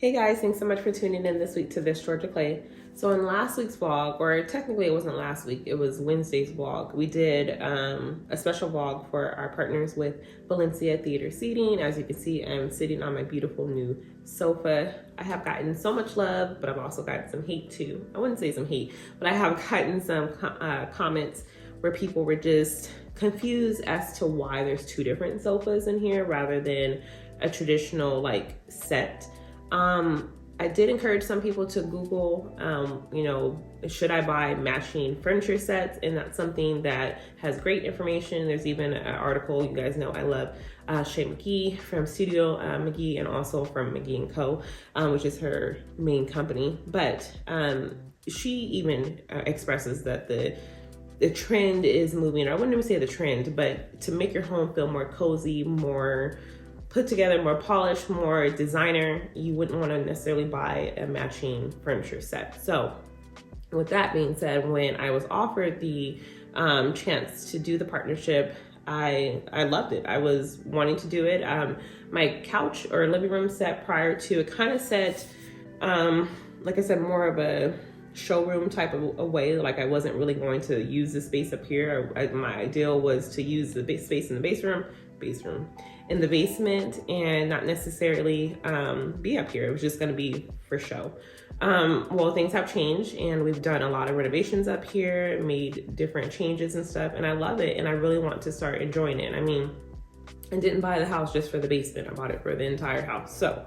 Hey guys, thanks so much for tuning in this week to This Georgia Clay. So in last week's vlog, or technically it wasn't last week, it was Wednesday's vlog, we did a special vlog for our partners with Valencia Theater Seating. As you can see, I'm sitting on my beautiful new sofa. I have gotten so much love, but I've also gotten some hate too. I wouldn't say some hate, but I have gotten some comments where people were just confused as to why there's two different sofas in here rather than a traditional like set. I did encourage some people to Google, should I buy matching furniture sets? And that's something that has great information. There's even an article, you guys know I love Shay McGee from Studio McGee and also from McGee & Co., which is her main company. But she even expresses that the trend is moving, or I wouldn't even say the trend, but to make your home feel more cozy, more put together, more polished, more designer, you wouldn't want to necessarily buy a matching furniture set. So with that being said, when I was offered the chance to do the partnership, I loved it. I was wanting to do it. My couch or living room set prior to it kind of set, like I said, more of a showroom type of a way. Like I wasn't really going to use the space up here. My ideal was to use the space in the in the basement and not necessarily be up here. It was just going to be for show. Well, things have changed and we've done a lot of renovations up here, made different changes and stuff, and I love it and I really want to start enjoying it. I mean, I didn't buy the house just for the basement. I bought it for the entire house. So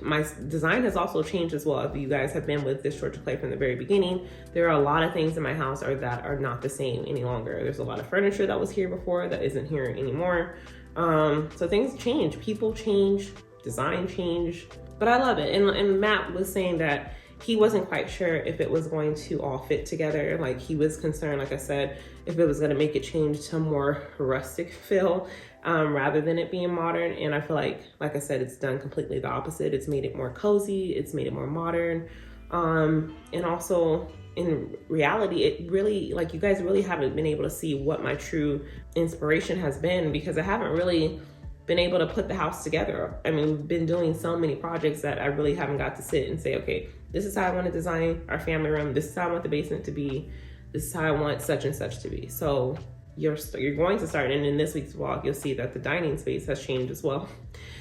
my design has also changed as well. If you guys have been with This Georgia Clay from the very beginning, there are a lot of things in my house that are not the same any longer. There's a lot of furniture that was here before that isn't here anymore. So things change, people change, design change, but I love it. And Matt was saying that he wasn't quite sure if it was going to all fit together. Like he was concerned, like I said, if it was gonna make it change to a more rustic feel rather than it being modern. And I feel like I said, it's done completely the opposite. It's made it more cozy, it's made it more modern. And also in reality, it really, like you guys really haven't been able to see what my true inspiration has been because I haven't really been able to put the house together. I mean, we've been doing so many projects that I really haven't got to sit and say, okay, this is how I want to design our family room. This is how I want the basement to be. This is how I want such and such to be. So you're going to start, and in this week's vlog, you'll see that the dining space has changed as well.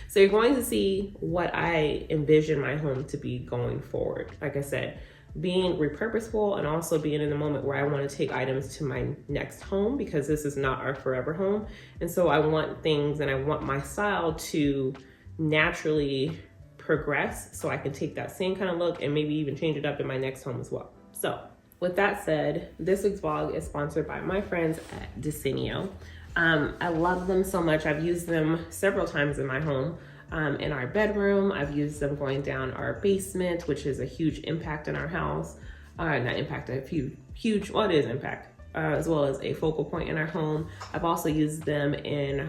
So you're going to see what I envision my home to be going forward. Like I said, being repurposeful and also being in the moment where I want to take items to my next home because this is not our forever home. And so I want things and I want my style to naturally progress so I can take that same kind of look and maybe even change it up in my next home as well. So with that said, this week's vlog is sponsored by my friends at DESENIO. I love them so much. I've used them several times in my home. In our bedroom, I've used them going down our basement, which is a huge impact in our house. Not impact, a huge, well, it is impact, as well as a focal point in our home. I've also used them in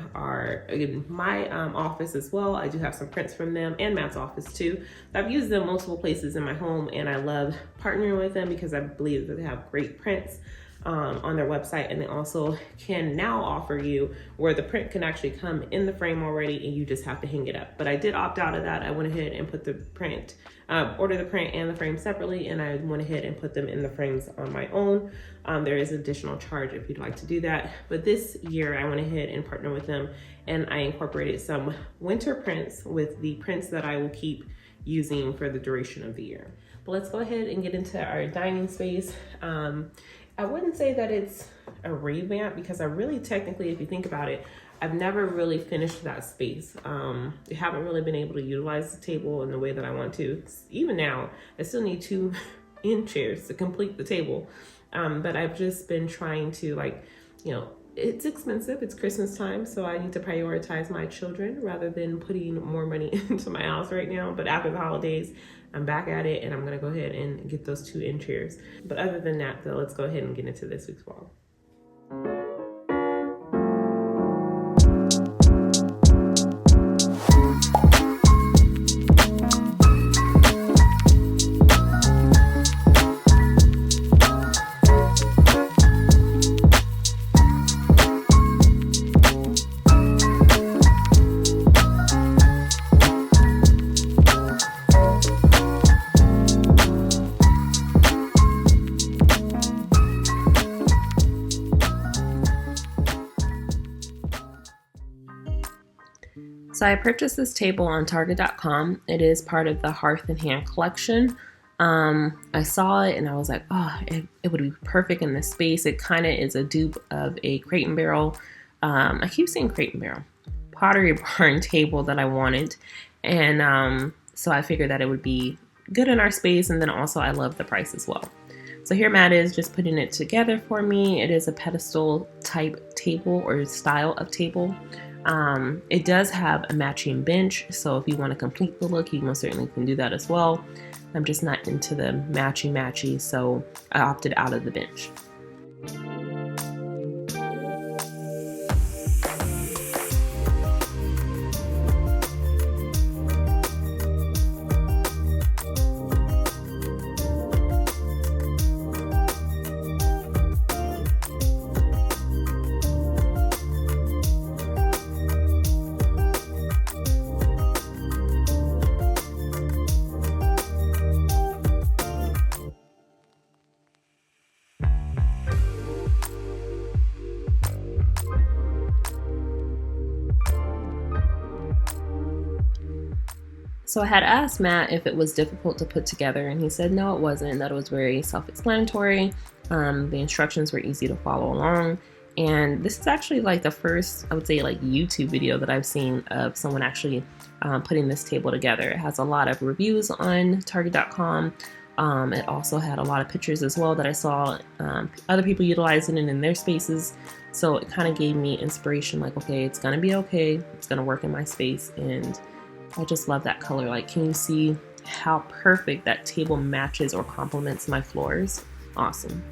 my office as well. I do have some prints from them and Matt's office too. I've used them multiple places in my home and I love partnering with them because I believe that they have great prints on their website, and they also can now offer you where the print can actually come in the frame already and you just have to hang it up. But I did opt out of that. I went ahead and put the print, order the print and the frame separately, and I went ahead and put them in the frames on my own. There is additional charge if you'd like to do that. But this year I went ahead and partnered with them and I incorporated some winter prints with the prints that I will keep using for the duration of the year. But let's go ahead and get into our dining space. I wouldn't say that it's a revamp because I really technically, if you think about it, I've never really finished that space. I haven't really been able to utilize the table in the way that I want to. Even now, I still need 2 end chairs to complete the table. But I've just been trying to it's expensive, it's Christmas time, so I need to prioritize my children rather than putting more money into my house right now. But after the holidays, I'm back at it and I'm gonna go ahead and get those 2 end chairs. But other than that though, let's go ahead and get into this week's vlog. So I purchased this table on Target.com. It is part of the Hearth and Hand collection. I saw it and I was like, oh, it would be perfect in this space. It kind of is a dupe of a Crate and Barrel. I keep saying Crate and Barrel. Pottery Barn table that I wanted. And so I figured that it would be good in our space. And then also I love the price as well. So here Matt is just putting it together for me. It is a pedestal type table or style of table. It does have a matching bench. So if you want to complete the look, you most certainly can do that as well. I'm just not into the matchy, so I opted out of the bench. So I had asked Matt if it was difficult to put together, and he said no, it wasn't, that it was very self-explanatory. The instructions were easy to follow along. And this is actually like the first, I would say, like YouTube video that I've seen of someone actually putting this table together. It has a lot of reviews on Target.com. It also had a lot of pictures as well that I saw other people utilizing it in their spaces. So it kind of gave me inspiration, like, okay, it's gonna be okay. It's gonna work in my space. And I just love that color. Like, can you see how perfect that table matches or complements my floors? Awesome.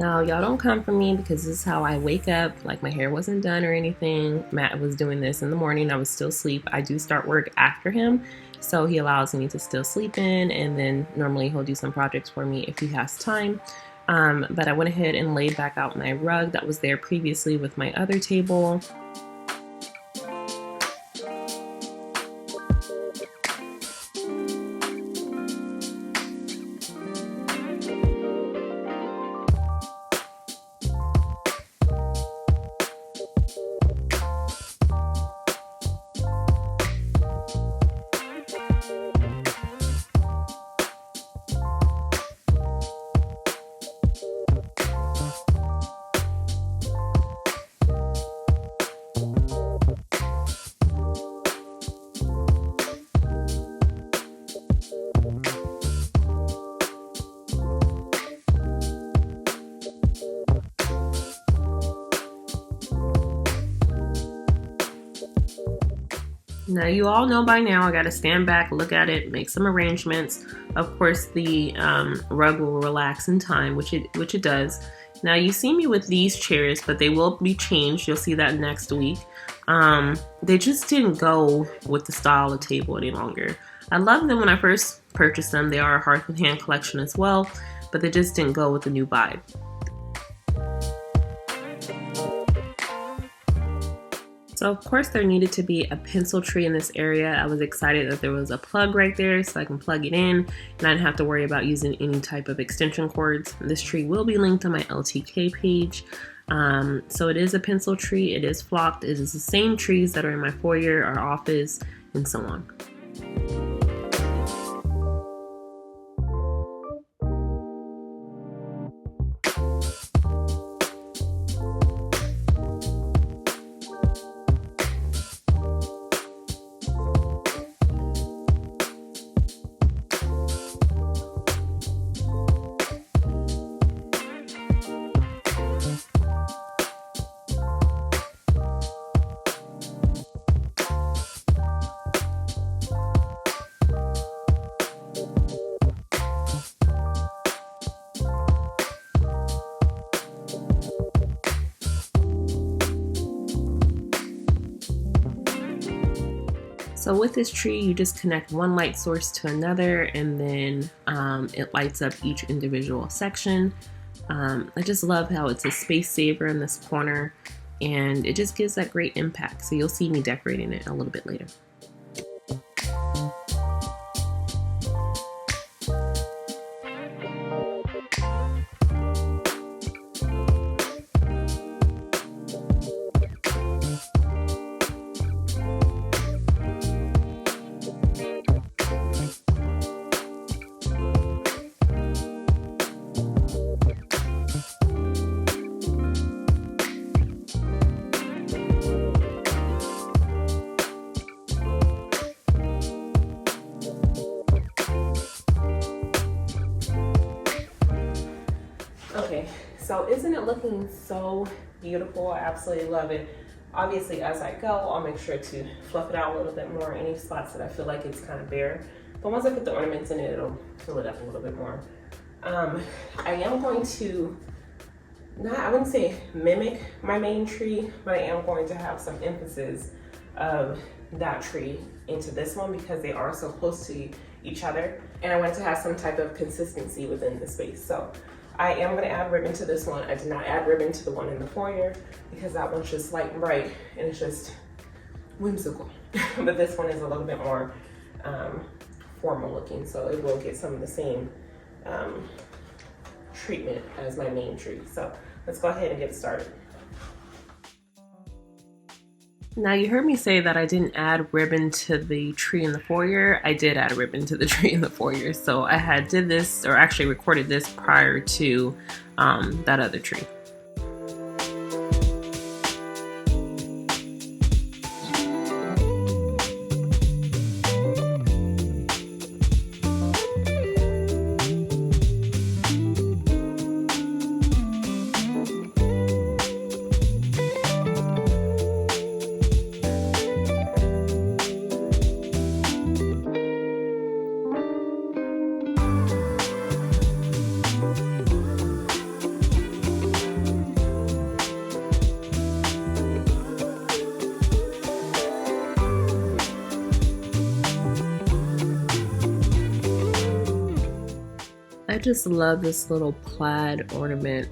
Now, y'all don't come for me because this is how I wake up. Like, my hair wasn't done or anything. Matt was doing this in the morning. I was still asleep. I do start work after him, so he allows me to still sleep in, and then normally he'll do some projects for me if he has time. But I went ahead and laid back out my rug that was there previously with my other table. Now, you all know by now I got to stand back, look at it, make some arrangements. Of course, the rug will relax in time, which it does. Now, you see me with these chairs, but they will be changed. You'll see that next week. They just didn't go with the style of table any longer. I loved them when I first purchased them. They are a Hearth and Hand collection as well, but they just didn't go with the new vibe. So of course there needed to be a pencil tree in this area. I was excited that there was a plug right there so I can plug it in and I didn't have to worry about using any type of extension cords. This tree will be linked on my LTK page. So it is a pencil tree, it is flocked, it is the same trees that are in my foyer, our office, and so on. So with this tree, you just connect one light source to another, and then it lights up each individual section. I just love how it's a space saver in this corner, and it just gives that great impact. So you'll see me decorating it a little bit later. Okay, so isn't it looking so beautiful? I absolutely love it. Obviously, as I go, I'll make sure to fluff it out a little bit more. Any spots that I feel like it's kind of bare, but once I put the ornaments in it, it'll fill it up a little bit more. I am going to, I wouldn't say mimic my main tree, but I am going to have some emphasis of that tree into this one because they are so close to each other, and I want to have some type of consistency within the space. So I am going to add ribbon to this one. I did not add ribbon to the one in the foyer because that one's just light and bright and it's just whimsical. But this one is a little bit more formal looking, so it will get some of the same treatment as my main tree. So let's go ahead and get started. Now you heard me say that I didn't add ribbon to the tree in the foyer. I did add a ribbon to the tree in the foyer. So I did this, or actually recorded this prior to that other tree. I just love this little plaid ornament.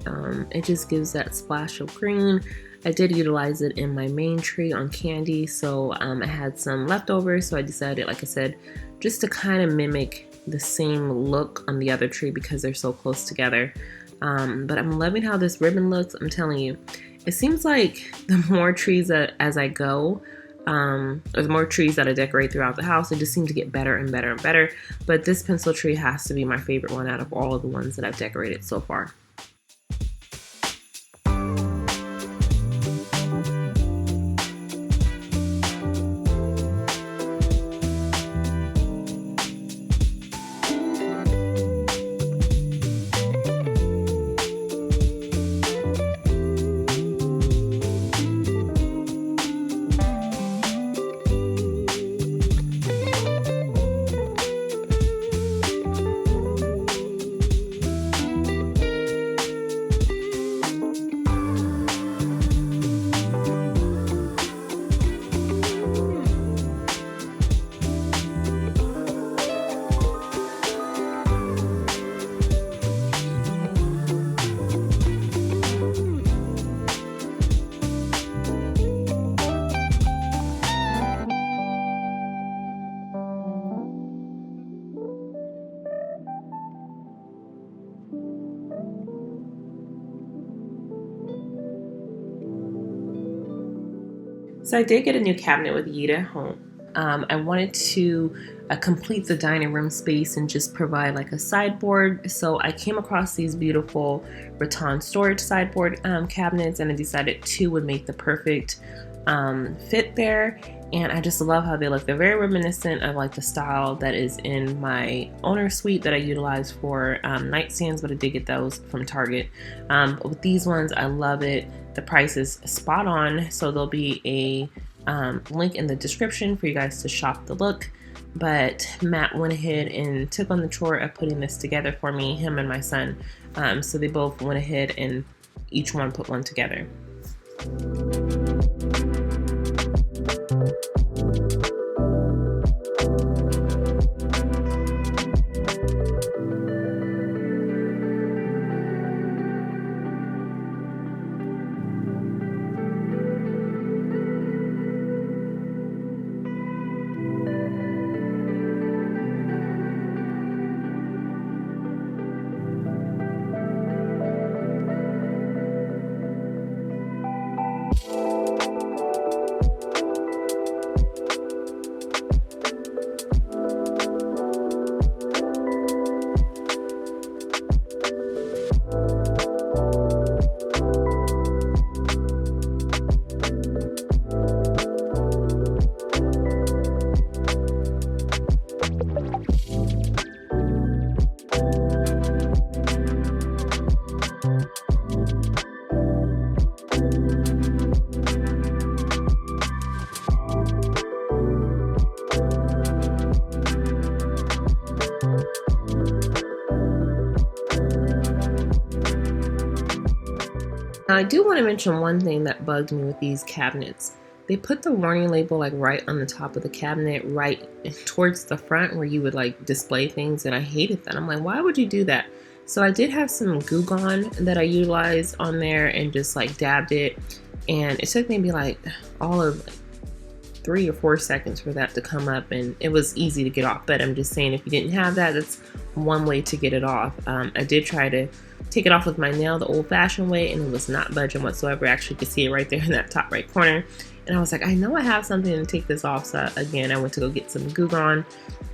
It just gives that splash of green. I did utilize it in my main tree on candy, so I had some leftovers, so I decided, like I said, just to kind of mimic the same look on the other tree because they're so close together. But I'm loving how this ribbon looks. I'm telling you, it seems like the more trees that as I go, or the more trees that I decorate throughout the house, it just seems to get better and better and better. But this pencil tree has to be my favorite one out of all of the ones that I've decorated so far. So I did get a new cabinet with YITAHOME. I wanted to complete the dining room space and just provide like a sideboard. So I came across these beautiful rattan storage sideboard cabinets, and I decided 2 would make the perfect fit there. And I just love how they look. They're very reminiscent of like the style that is in my owner suite that I utilize for nightstands, but I did get those from Target. But with these ones, I love it. The price is spot on, so there'll be a link in the description for you guys to shop the look. But Matt went ahead and took on the chore of putting this together for me, him and my son. So they both went ahead and each one put one together. Now, I do want to mention one thing that bugged me with these cabinets. They put the warning label like right on the top of the cabinet, right towards the front where you would like display things, and I hated that. I'm like, why would you do that? So I did have some Goo Gone that I utilized on there and just like dabbed it, and it took maybe like all of 3 or 4 seconds for that to come up, and it was easy to get off. But I'm just saying, if you didn't have that, that's one way to get it off. I did try to take it off with my nail the old-fashioned way, and it was not budging whatsoever. Actually, you could see it right there in that top right corner. And I was like, I know I have something to take this off. So again, I went to go get some Goo Gone,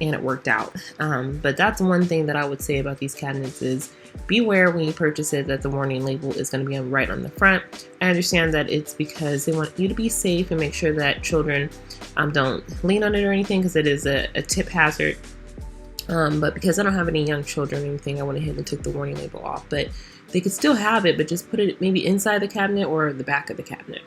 and it worked out. But that's one thing that I would say about these cabinets is beware when you purchase it that the warning label is going to be right on the front. I understand that it's because they want you to be safe and make sure that children don't lean on it or anything, because it is a tip hazard. But because I don't have any young children or anything, I went ahead and took the warning label off. But they could still have it, but just put it maybe inside the cabinet or the back of the cabinet.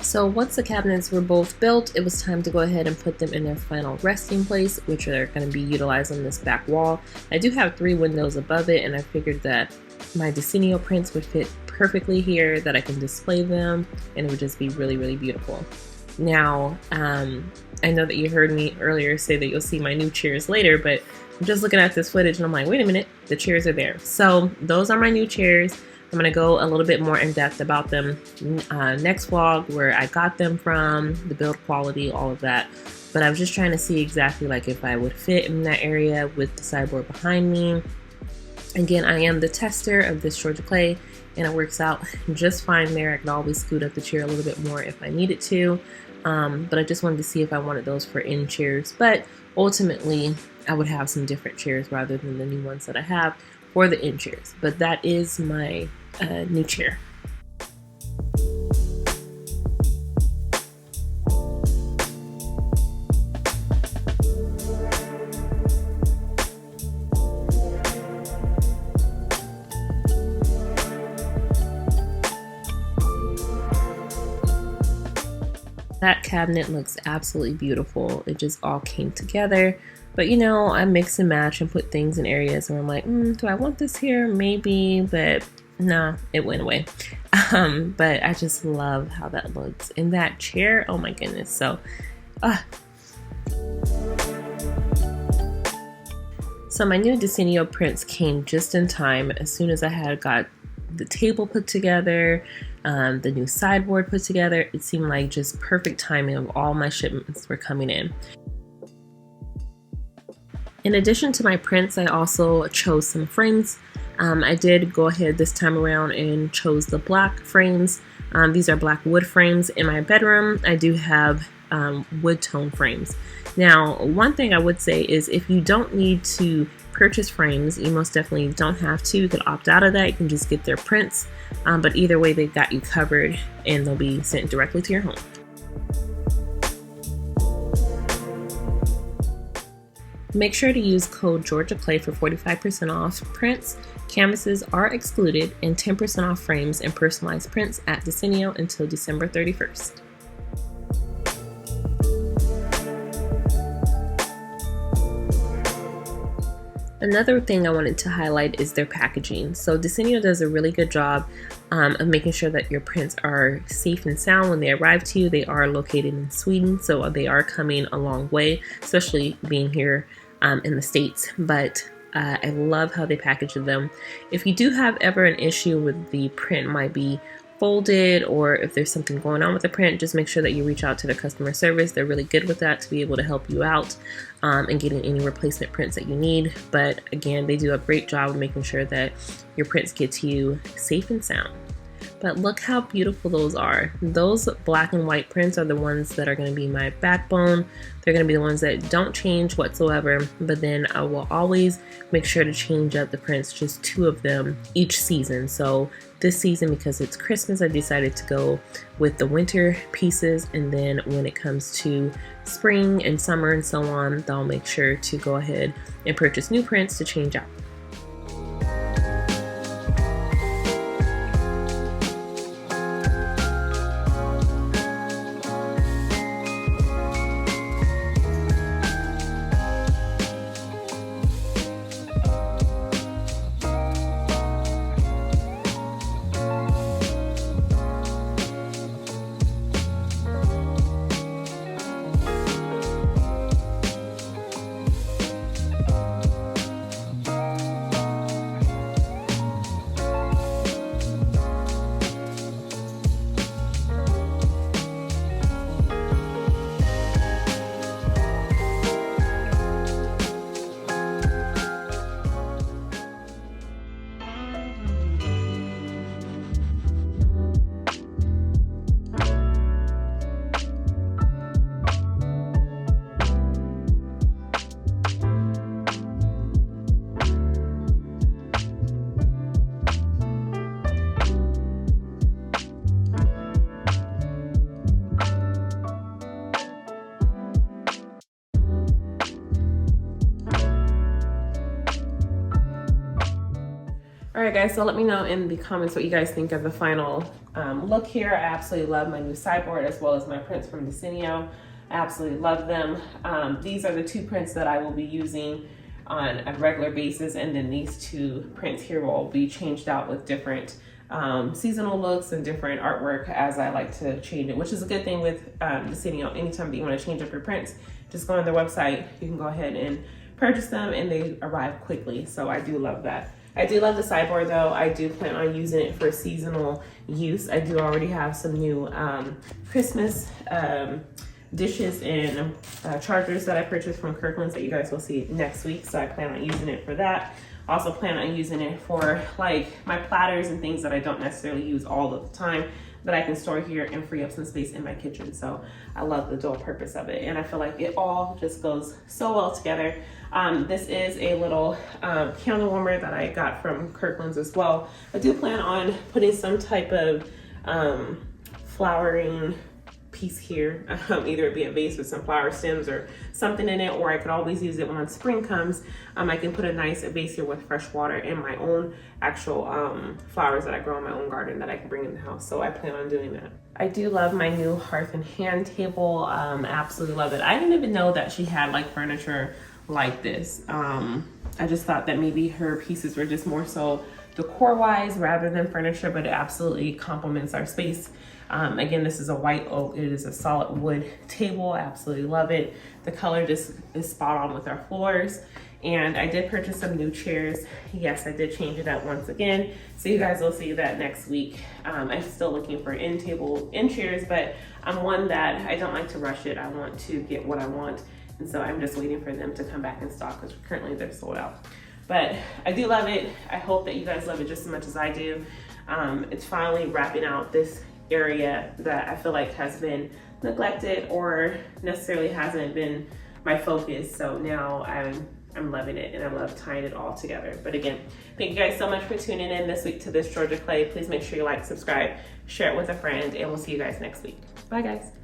So once the cabinets were both built, it was time to go ahead and put them in their final resting place, which are going to be utilized on this back wall. I do have 3 windows above it, and I figured that my DESENIO prints would fit perfectly here, that I can display them, and it would just be really, really beautiful. Now, I know that you heard me earlier say that you'll see my new chairs later, but I'm just looking at this footage and I'm like, wait a minute, the chairs are there. So those are my new chairs. I'm going to go a little bit more in depth about them next vlog, where I got them from, the build quality, all of that. But I was just trying to see exactly like if I would fit in that area with the sideboard behind me. Again, I am the tester of this Georgia clay, and it works out just fine there. I can always scoot up the chair a little bit more if I needed to. But I just wanted to see if I wanted those for in chairs. But ultimately, I would have some different chairs rather than the new ones that I have for the in chairs. But that is my new chair. That cabinet looks absolutely beautiful. It just all came together. But you know, I mix and match and put things in areas where I'm like, do I want this here? Maybe, but nah, it went away. But I just love how that looks. And that chair, oh my goodness. So, So my new DESENIO prints came just in time. As soon as I had got the table put together, the new sideboard put together, it seemed like just perfect timing of all my shipments were coming in. In addition to my prints, I also chose some frames. I did go ahead this time around and chose the black frames. These are black wood frames. In my bedroom, I do have wood tone frames. Now, one thing I would say is if you don't need to purchase frames, you most definitely don't have to. You can opt out of that. You can just get their prints. But either way, they've got you covered, and they'll be sent directly to your home. Make sure to use code GeorgiaClay for 45% off prints. Canvases are excluded, and 10% off frames and personalized prints at DESENIO until December 31st. Another thing I wanted to highlight is their packaging. So DESENIO does a really good job of making sure that your prints are safe and sound when they arrive to you. They are located in Sweden, so they are coming a long way, especially being here in the States. But I love how they package them. If you do have ever an issue with the print might be folded, or if there's something going on with the print, just make sure that you reach out to the customer service. They're really good with that to be able to help you out and getting any replacement prints that you need. But again, they do a great job of making sure that your prints get to you safe and sound. But look how beautiful those are. Those black and white prints are the ones that are going to be my backbone. They're going to be the ones that don't change whatsoever, but then I will always make sure to change up the prints, just 2 of them each season. So this season, because it's Christmas, I decided to go with the winter pieces, and then when it comes to spring and summer and so on, I'll make sure to go ahead and purchase new prints to change out. right, guys, so let me know in the comments what you guys think of the final look here. I absolutely love my new sideboard as well as my prints from DESENIO. I absolutely love them. These are the 2 prints that I will be using on a regular basis, and then these 2 prints here will be changed out with different seasonal looks and different artwork as I like to change it, which is a good thing with DESENIO. Anytime that you want to change up your prints, just go on their website, you can go ahead and purchase them and they arrive quickly. So I do love that. I do love the sideboard though. I do plan on using it for seasonal use. I do already have some new Christmas dishes and chargers that I purchased from Kirkland's that you guys will see next week. So I plan on using it for that. Also plan on using it for like my platters and things that I don't necessarily use all of the time that I can store here and free up some space in my kitchen. So I love the dual purpose of it. And I feel like it all just goes so well together. This is a little candle warmer that I got from Kirkland's as well. I do plan on putting some type of flowering piece here, either it be a vase with some flower stems or something in it, or I could always use it when spring comes. I can put a nice vase here with fresh water and my own actual flowers that I grow in my own garden that I can bring in the house. So I plan on doing that. I do love my new hearth and hand table. Absolutely love it. I didn't even know that she had like furniture like this. I just thought that maybe her pieces were just more so decor wise rather than furniture, but it absolutely complements our space. Again, this is a white oak. It is a solid wood table. I absolutely love it. The color just is spot on with our floors. And I did purchase some new chairs. Yes, I did change it up once again. So you guys will see that next week. I'm still looking for end chairs, but I'm one that I don't like to rush it. I want to get what I want. And so I'm just waiting for them to come back in stock because currently they're sold out. But I do love it. I hope that you guys love it just as much as I do. It's finally wrapping out this area that I feel like has been neglected or necessarily hasn't been my focus. So now I'm loving it and I love tying it all together. But again, thank you guys so much for tuning in this week to This Georgia Clay. Please make sure you like, subscribe, share it with a friend, and we'll see you guys next week. Bye guys.